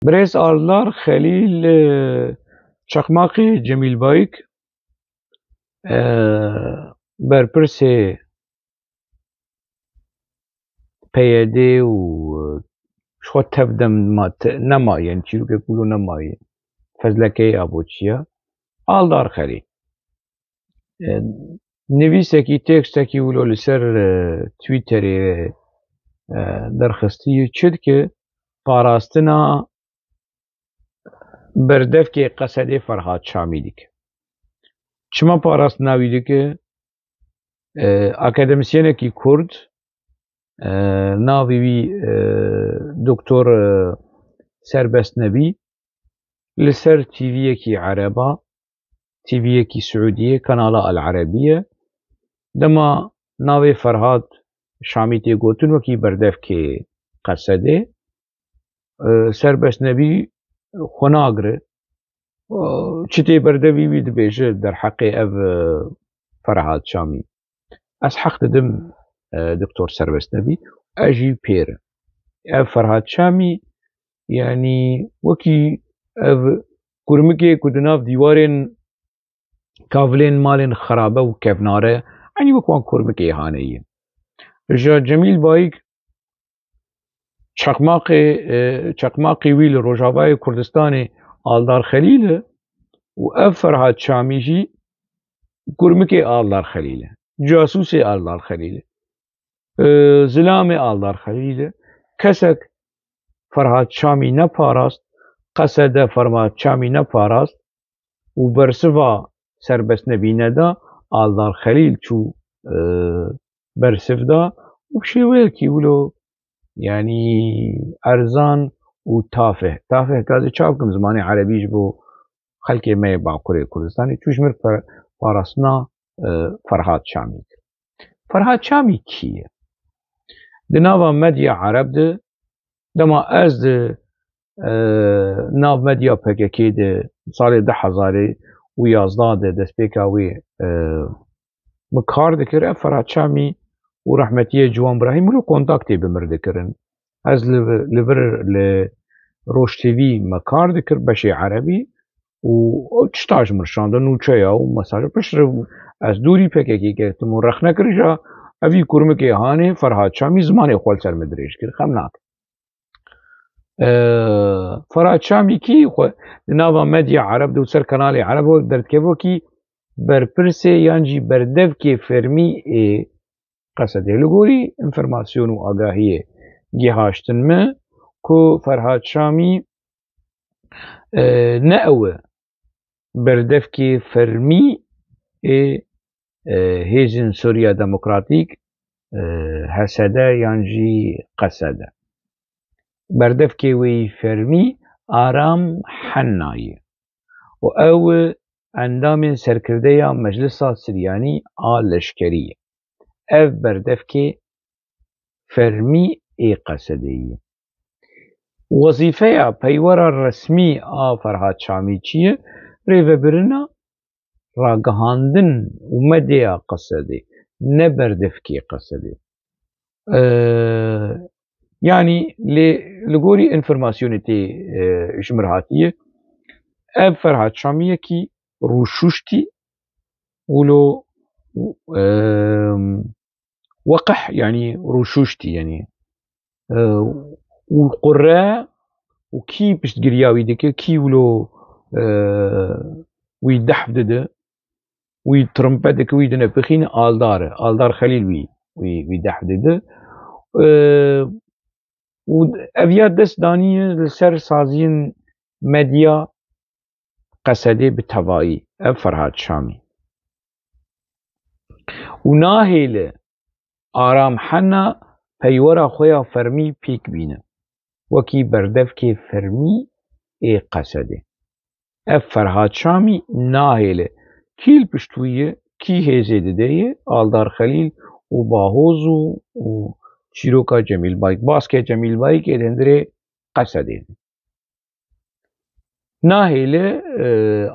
برێز ئالدار خەلیل چەقماقی جەمیل بایک بەرپرسێ پەیەدێ و خۆ تەف نەمایە چیرۆکێک و نەمایە فەزلەکەی ئابۆچیە ئالدار خەلیل نویسێکی تێکستێکی ولۆ لەسەر تویتەرێ دەرخستی چرکە پاراستنا بەردەفکێ قەسەدێ فەرهاد شامی دیکە چما پاراستناوی دیکە ئاکادمیسیەنێکی کورد ناوی وی دکتۆر سەربەست نەبی لەسەر تیڤیەکی عەرەبا تیڤیەکی سعودیە کەناڵە ئەلعەرەبیە دەما ناوی فەرهاد شامی تێگوتن وەکی بەردەفکێ قەسەدێ سەربەست نەبی خۆ ناگرێ چ تێ بەردەوی وی دەبێژە دەرحەقێ ئەڤ فەرهاد شامی ئەس حەق دەدەم دکتۆر سەربەست نەبی ئەژی پێرە ئەڤ فەرهاد شامی یعنی وەکی ئەڤ کورمکێک و دناو دیوارێن کاڤلێن مالێن خەرابە و کەڤنارە ئەنی وەکوان کورمکێ هانەیە ژە جەمیل بایک چەقماقی وی لە ڕۆژاوای کوردستانê ئالدار خەلیلە و ئەڤ فەرهاد شامیژی کورمکێ ئالدار خەلیلە جاسووسێ ئالدار خەلیلە زلامێ ئالدار خەلیلە کەسێک فەرهاد شامی نەپاراست قەسەدە فەرهاد شامی نەپاراست و بەرسڤا سەربەست نەبی نەدا ئالدار خەلیل چوو بەرسڤدا و شێوەیەکی ولۆ یعنی ئەرزان و تافه کازێ چاو بکەم زمانی عەرەبیش بۆ خەلکێ مەیە باکوورێ کوردستانی توژمر پاراستنا فەرهاد شامی کرد فەرهاد شامی کییە دناوە مەدیا عەرەب دە دەما ئەز ناو مەدیا پەکەکێ دە ساڵێ 2011 دە دەستپێکا وێ مکار دەکرد ئەڤ فەرهاد شامی و ڕەحمەتیە جوان براهیم ولۆ کۆنتاکتێ بمر دەکردن ئەز لەڤر لە ڕۆژ تیڤی مەکار دەکرد بەشێ عەرەبی و تشتاش مرشاندە نوچەیە و مەساژە پشتر ئەس دووری پەکێکی کردم و ڕەخنە کردژە ئەڤی کورمکێ هانێ فەرهاد شامی زمانێ خۆل سەرمە درێژ کرد خەم ناکرد فەرهاد شامی کی ناوە مەدیا عەرەب دە و سەر کەناڵی عەرەبەوە دەردکەڤۆکی بەرپرسێ یانجی بەردەڤکێ فەرمی قەسەدێ لەگۆری ئینفەرماسیۆن و ئاگاهیە گێهاشتنمە کۆ فەرهاد شامی نەئەوە بەردەفکێ فەرمی هێزن سۆریا دەموکراتیک هەسەدە یانجی قەسەدە بەردەفکێ وەی فەرمی ئارام حەنایە و ئەو ئەندامێن سەرکردەیە مەجلسا سریانی ئا لەشکەریە ئەڤ بەردەفکێ فەرمی قەسەدەیە وەزیفەیە پەیوەرە ڕەسمی ئا فەرهاد شامی چییە ڕێڤەبرنە ڕاگەهاندن و مەدەیە قەسەدێ نە بەردەفکێ قەسەدێ یعنی لەگۆری ئینفەرماسیۆنێ تێ ژمر هاتیە ئەڤ فەرهاد شامیەکی ڕووشوشتی ولۆ وەقح یعنی ڕووشوشتی یعنی و قورە و کی پشتگیریاوی دەکە کی ولۆ وی دەحف دەدە وی ترمپەتێک وی دەنە پخینە ئالدارە ئالدار خەلیل وی دەحف دەدە و ئەڤیا دەست دانیە لەسەر سازیین مەدیا قەسەدێ بتەڤایی ئەڤ فەرهاد شامی و ناهێلە ئارام حەنە پەیوەرە خۆیان فەرمی پێک بینە وەکی بەردەفکێ فەرمی قەسەدێ ئەڤ فەرهاد شامی ناهێلە کیل پشتوویە کی هێزێ دەدەیە ئالدار خەلیل و باهۆز و چیرۆکا جەمیل بایک باسکێ جەمیل بایکێ دەندرێ قەسەدێ ناهێلە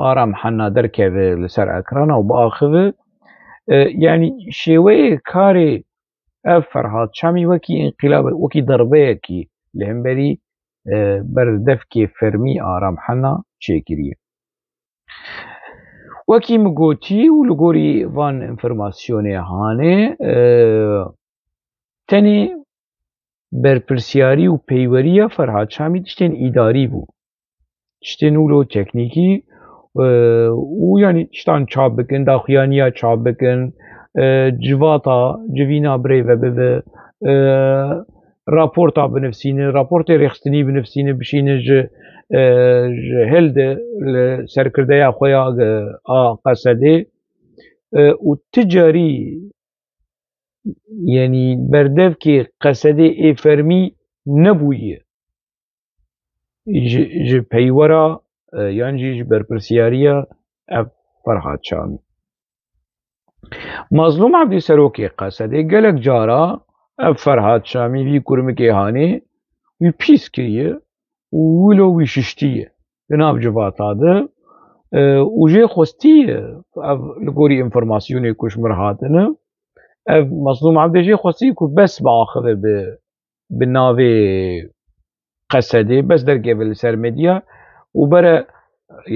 ئارام حەنا دەرکەوێ لەسەر ئەکرانە و بەئاخڤە یعنی شێوەیە کارێ ئەڤ فەرهاد شامی وەکی ئینقیلاب وەکی دەربەیەکی لە هەمبەری بردفكي فرمي آرام حنا چێگیریە. وەکی مگوتی و لەگۆری ڤان ئینفۆرماسیۆنێ هانێ تەنێ بەرپرسیاری و پەیوەریە فەرهاد شامی تشتێن ئیداری بوو، تشتێن ولۆ تەکنیکی و ینی تشتان چاپ بکن، داخوایانیە چاپ بکن، civîna birêve bibe, raporta binivîsîne, raportê rêxistinî binivîsîne bişîne ji hilde li serkirdeya xwe ya a Qesedê û ti carî yenî berdevkê Qesedê ê fermî nebûye ji peywera yan jî ji berpirsiyariya ev Ferhad Şamî. Mazlûm Ebdî serokê Qesedê gelek cara ev Ferhad Şamî vî kurmikê hanê wî pîs kiriye û wilo wî şiştiye di nav civata de û jê xwestiye ev li gorî înformasyonê ku ji mir hatine ev Mazlûm Ebdî jê xwestiye ku bes biaxive bi navê Qesedê bes derkeve li ser medya û bere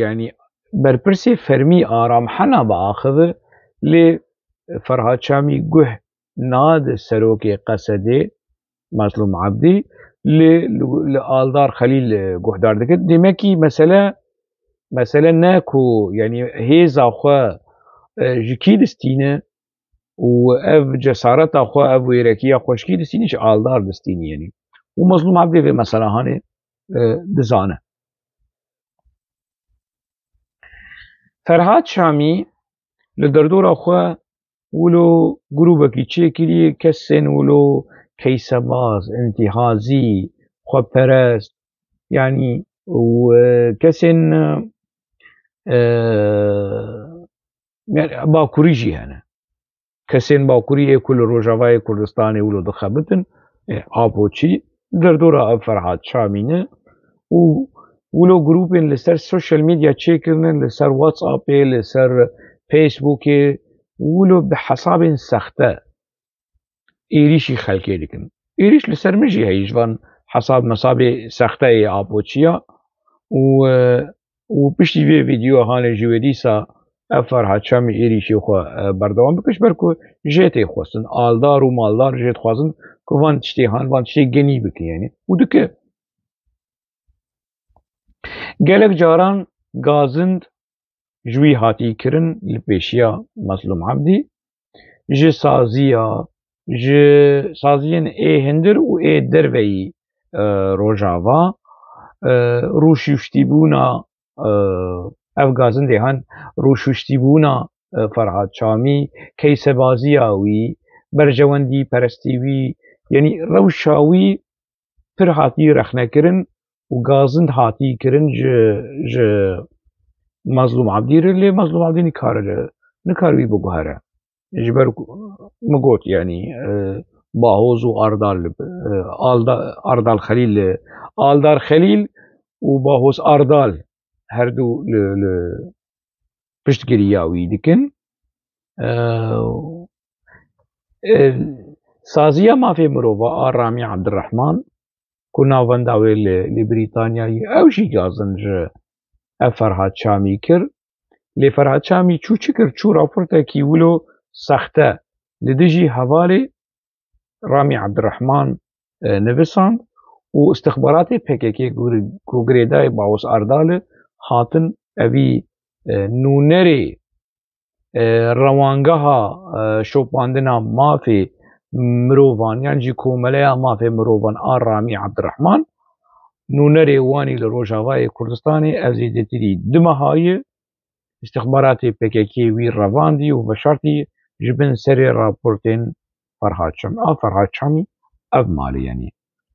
yanî berpirsê fermî Aram Hena biaxive lê Ferhad Şamî guh nade serokê Qesedê Mazlûm Ebdî lê li Aldar Xelîl guhdar dike. Demekî mesele ne ku yanî hêza xwe ji kî distîne û ev cesareta xwe ev wêrekiya xwe ji kî distîne ji Aldar distîne yenî û Mazlûm Ebdî vê mesela hanê dizane. Ferhad Şamî li derdora xwe wilo grûpekî çêkiriye kesên wilo keysebaz, intîhazî, xweperest yanî û kesên bakurî jî hene. Kesên bakurî ku li Rojavayê Kurdistanê wilo dixebitin a boçî derdora ev Ferhad Şamî ne û wilo grûpên li ser social medya çêkirine li ser WhatsAppê, li ser Facebookê wilo bi hesabên sexte êrişî xelkê dikin. Êriş li ser min jî heye ji van hesab mesabê sexteyê a boçîya û piştî vê vîdyoya hanê ji wê dîsa ev Ferhad Şamî êrişê xwe berdewam bike ji ber ku jê tê xwestin, aldar û maldar jê dixwazin ku van tiştê han van tiştê genî bikin yenî û dike. Gelek caran gazind ji wî hatî kirin li pêşiya Mazlûm Ebdî ji saziya ji saziyên ê hindir û ê derveyî Rojava rûşuştîbûna ev gazindê han rûşuştîbûna Ferhad Şamî, keysebaziya wî, berjewendî perestî wî yenî rewşa wî pir hatî rexnekirin û gazind hatî kirin ji Mazlûm Ebdî re lê Mazlûm Ebdî nikare wî biguhere ji ber ku min got yanî Bahoz û Ardal Xelîl Aldar Xelîl û Bahoz Ardal herdû li piştgiriya wî dikin. Saziya mafê mirova a Ramî Ebdirehman ku navenda wê li Brîtanyayê ew jî gazind ji ev Ferhad Şamî kir lê Ferhad Şamî çû çi kir çû raportekî wilo sexte li dijî hevalê Ramî Ebdirehman nivisand û istixbaratê PKK ku girêdayê Bahoz Ardalê hatin evî nûnerê rewangeha şopandina mafê mirovan yan jî komeleya mafê mirovan a Ramî Ebdirehman nûnerê wanî li Rojavayê Kurdistanê ev zêdetirî di mehayê istixbaratê PKK wî revandî û veşartî ji bin serê raportên Ferhad Şamî. A Ferhad Şamî ev malê yenî.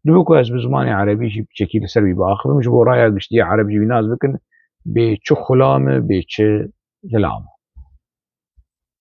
Dibe ku ez bi zimanê erebî jî biçekî li ser wî biaxivim ji bo raya giştî ereb jî wî nas bikin bê çi xulamê bê çi zilamê.